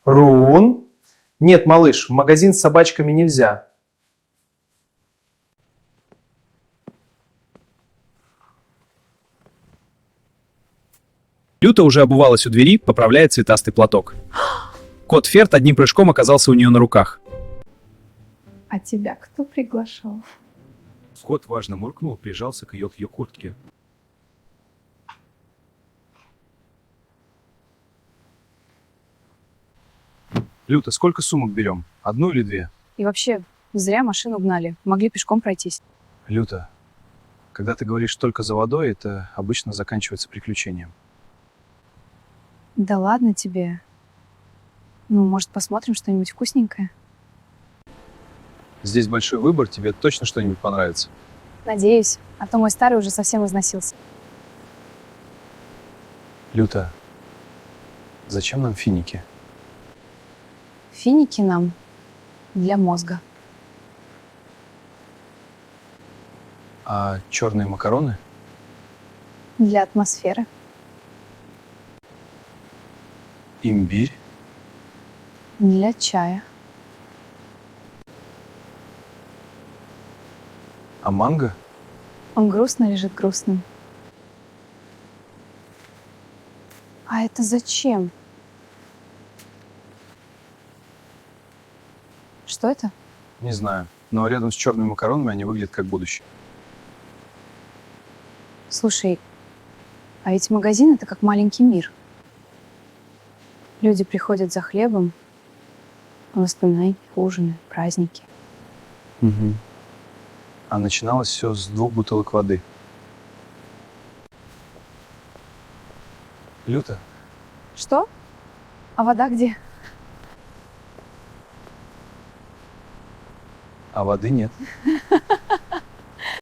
Рун? Нет, малыш, в магазин с собачками нельзя. Люта уже обувалась у двери, поправляя цветастый платок. Кот Ферд одним прыжком оказался у нее на руках. А тебя кто приглашал? Кот важно муркнул, прижался к ее куртке. Люта, сколько сумок берем? Одну или две? И вообще, зря машину гнали. Могли пешком пройтись. Люта, когда ты говоришь только за водой, это обычно заканчивается приключением. Да ладно тебе. Ну, может, посмотрим что-нибудь вкусненькое? Здесь большой выбор, тебе точно что-нибудь понравится. Надеюсь. А то мой старый уже совсем износился. Люта, зачем нам финики? Финики нам для мозга. А черные макароны? Для атмосферы. Имбирь? Для чая. А манго? Он грустно лежит грустным. А это зачем? Что это? Не знаю, но рядом с черными макаронами они выглядят как будущее. Слушай, а эти магазины — это как маленький мир. Люди приходят за хлебом, воспоминания, ужины, праздники. Угу. А начиналось все с 2 бутылок воды. Люта, Что? А вода где? а воды нет.